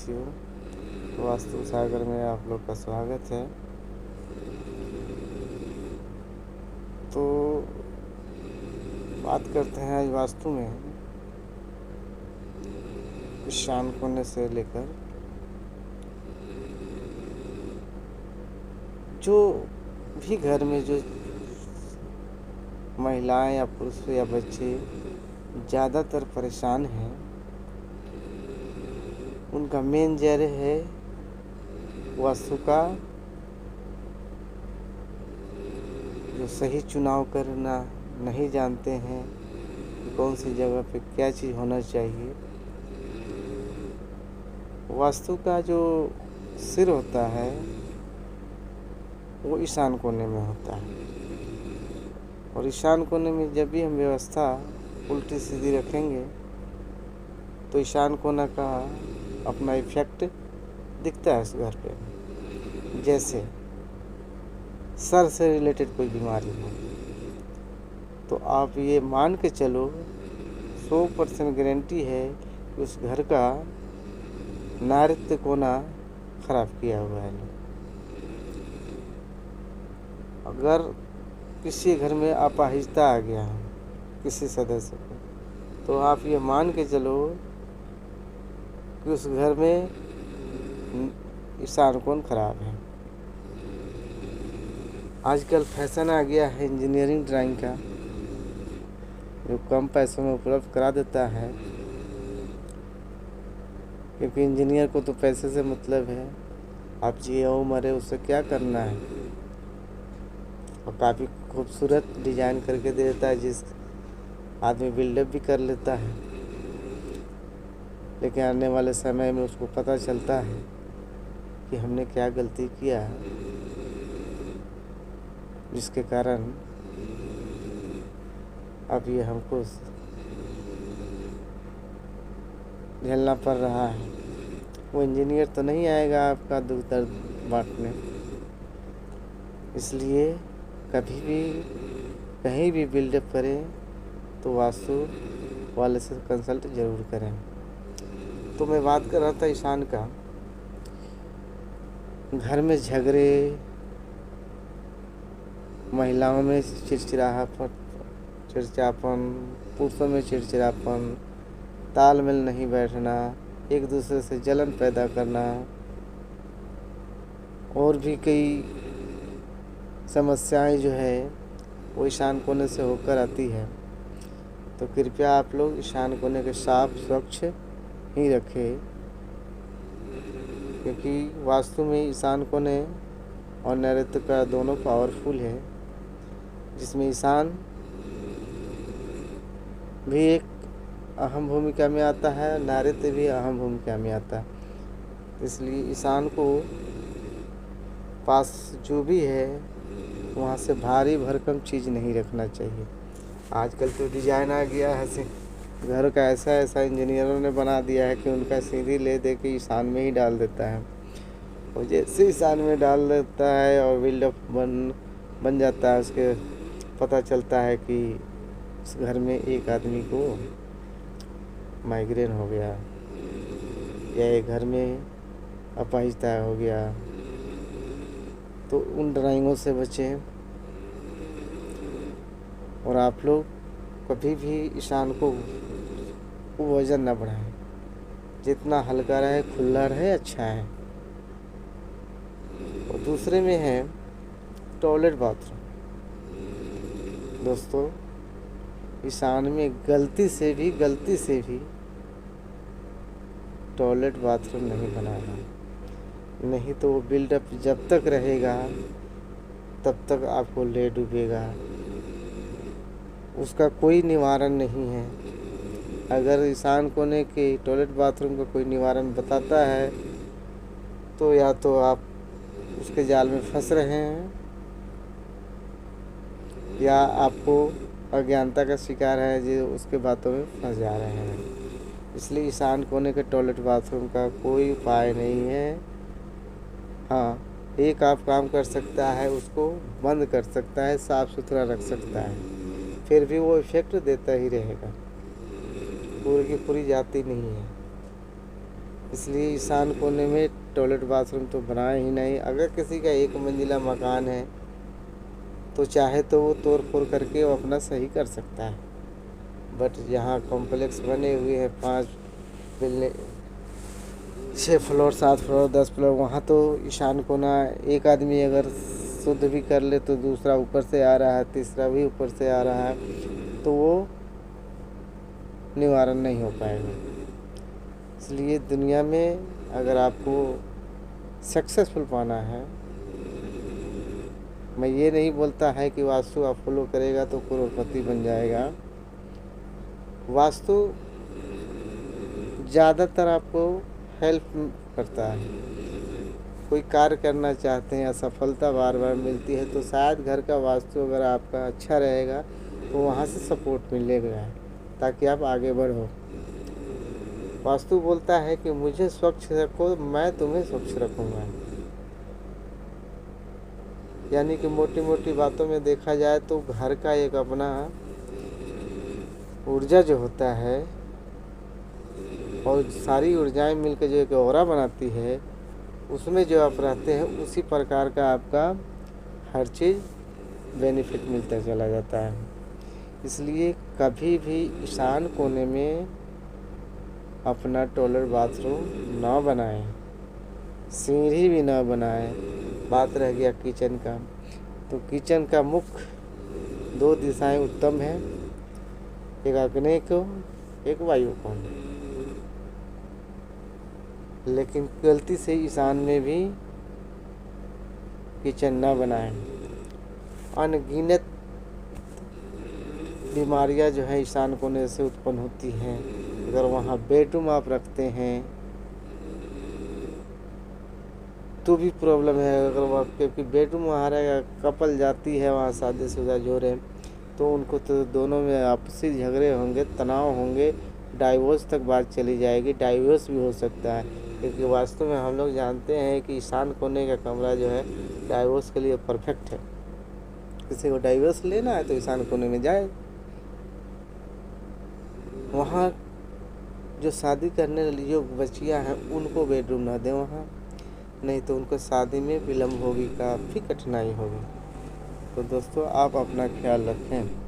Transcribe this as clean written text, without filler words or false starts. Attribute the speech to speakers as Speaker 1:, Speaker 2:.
Speaker 1: साथियों, वास्तु सागर में आप लोग का स्वागत है। तो बात करते हैं आज वास्तु में ईशान कोने से लेकर जो भी घर में जो महिलाएं या पुरुष या बच्चे ज़्यादातर परेशान हैं, उनका मेन जड़ है वास्तु का जो सही चुनाव करना नहीं जानते हैं कि कौन सी जगह पे क्या चीज़ होना चाहिए। वास्तु का जो सिर होता है वो ईशान कोने में होता है, और ईशान कोने में जब भी हम व्यवस्था उल्टी सीधी रखेंगे तो ईशान कोना का अपना इफेक्ट दिखता है उस घर पे। जैसे सर से रिलेटेड कोई बीमारी हो तो आप ये मान के चलो 100% गारंटी है कि उस घर का नैऋत्य कोना खराब किया हुआ है। अगर किसी घर में अपाहिजता आ गया है किसी सदस्य को, तो आप ये मान के चलो कि उस घर में ईशान कोण खराब है। आजकल फैशन आ गया है इंजीनियरिंग ड्राइंग का, जो कम पैसों में उपलब्ध करा देता है, क्योंकि इंजीनियर को तो पैसे से मतलब है। आप जिए हो मरे उससे क्या करना है। और काफ़ी खूबसूरत डिजाइन करके दे देता है, जिस आदमी बिल्डअप भी कर लेता है, लेकिन आने वाले समय में उसको पता चलता है कि हमने क्या गलती किया है, जिसके कारण अब ये हमको झेलना पड़ रहा है। वो इंजीनियर तो नहीं आएगा आपका दुख दर्द बांटने। इसलिए कभी भी कहीं भी बिल्डअप करें तो वास्तु वाले से कंसल्ट ज़रूर करें। तो मैं बात कर रहा था ईशान का। घर में झगड़े, महिलाओं में चिड़चिड़ापन, पुरुषों में चिड़चिड़ापन, तालमेल नहीं बैठना, एक दूसरे से जलन पैदा करना, और भी कई समस्याएं जो है वो ईशान कोने से होकर आती है। तो कृपया आप लोग ईशान कोने के साफ स्वच्छ ही रखें, क्योंकि वास्तु में ईशान कोने और नैऋत्य का दोनों पावरफुल है, जिसमें ईशान भी एक अहम भूमिका में आता है, नैऋत्य भी अहम भूमिका में आता है। इसलिए ईशान को पास जो भी है वहाँ से भारी भरकम चीज़ नहीं रखना चाहिए। आजकल तो डिजाइन आ गया है, घर का ऐसा इंजीनियरों ने बना दिया है कि उनका सीढ़ी ले दे के ईशान में ही डाल देता है, और जैसे ईशान में डाल देता है और बिल्डअप बन जाता है, उसके पता चलता है कि उस घर में एक आदमी को माइग्रेन हो गया या एक घर में अपाहिजता हो गया। तो उन ड्राइंगों से बचें, और आप लोग कभी भी ईशान को वजन ना बढ़ाएं। जितना हल्का रहे, खुला रहे, अच्छा है। और दूसरे में है टॉयलेट बाथरूम। दोस्तों, ईशान में गलती से भी टॉयलेट बाथरूम नहीं बनाना, नहीं तो वो बिल्डअप जब तक रहेगा तब तक आपको ले डूबेगा। उसका कोई निवारण नहीं है। अगर ईशान कोने के टॉयलेट बाथरूम का कोई निवारण बताता है तो या तो आप उसके जाल में फंस रहे हैं, या आपको अज्ञानता का शिकार है जो उसके बातों में फंस जा रहे हैं। इसलिए ईशान कोने के टॉयलेट बाथरूम का कोई उपाय नहीं है। हाँ, एक आप काम कर सकता है, उसको बंद कर सकता है, साफ़ सुथरा रख सकता है, फिर भी वो इफेक्ट देता ही रहेगा, पूरी की पूरी जाती नहीं है। इसलिए ईशान कोने में टॉयलेट बाथरूम तो बनाए ही नहीं। अगर किसी का एक मंजिला मकान है तो चाहे तो वो तोड़ फोड़ करके वो अपना सही कर सकता है, बट यहाँ कॉम्प्लेक्स बने हुए हैं 5 बिल्डिंग, 6 फ्लोर 7 फ्लोर 10 फ्लोर, वहाँ तो ईशान कोना एक आदमी अगर शुद्ध भी कर ले तो दूसरा ऊपर से आ रहा है, तीसरा भी ऊपर से आ रहा है, तो वो निवारण नहीं हो पाएगा। इसलिए दुनिया में अगर आपको सक्सेसफुल पाना है, मैं ये नहीं बोलता है कि वास्तु आप फॉलो करेगा तो करोड़पति बन जाएगा। वास्तु ज़्यादातर आपको हेल्प करता है। कोई कार्य करना चाहते हैं, असफलता बार बार मिलती है, तो शायद घर का वास्तु अगर आपका अच्छा रहेगा तो वहाँ से सपोर्ट मिलेगा ताकि आप आगे बढ़ो। वास्तु बोलता है कि मुझे स्वच्छ रखो, मैं तुम्हें स्वच्छ रखूँगा। यानी कि मोटी मोटी बातों में देखा जाए तो घर का एक अपना ऊर्जा जो होता है और सारी ऊर्जाएं मिलकर जो एक ऑरा बनाती है, उसमें जो आप रहते हैं उसी प्रकार का आपका हर चीज़ बेनिफिट मिलता चला जाता है। इसलिए कभी भी ईशान कोने में अपना टॉयलेट बाथरूम ना बनाएं, सीढ़ी भी ना बनाएं। बात रह गया किचन का, तो किचन का मुख्य 2 दिशाएं उत्तम है, एक आग्नेय को, एक वायु को। लेकिन गलती से ईशान में भी किचन ना बनाएं। अनगिनत बीमारियां जो है ईशान कोने से उत्पन्न होती हैं। अगर वहाँ बेडरूम आप रखते हैं तो भी प्रॉब्लम है। अगर वहाँ क्योंकि बेडरूम वहाँ रहेगा, कपल जाती है वहाँ शादीशुदा जोड़े, तो उनको तो दोनों में आपसी झगड़े होंगे, तनाव होंगे, डाइवोर्स तक बात चली जाएगी, डाइवोर्स भी हो सकता है। क्योंकि वास्तव में हम लोग जानते हैं कि ईशान कोने का कमरा जो है डाइवोर्स के लिए परफेक्ट है। किसी को डाइवोर्स लेना है तो ईशान कोने में जाए। वहाँ जो शादी करने वाली जो बच्चियाँ हैं उनको बेडरूम ना दें वहाँ, नहीं तो उनको शादी में विलम्ब होगी, काफ़ी कठिनाई होगी। तो दोस्तों आप अपना ख्याल रखें।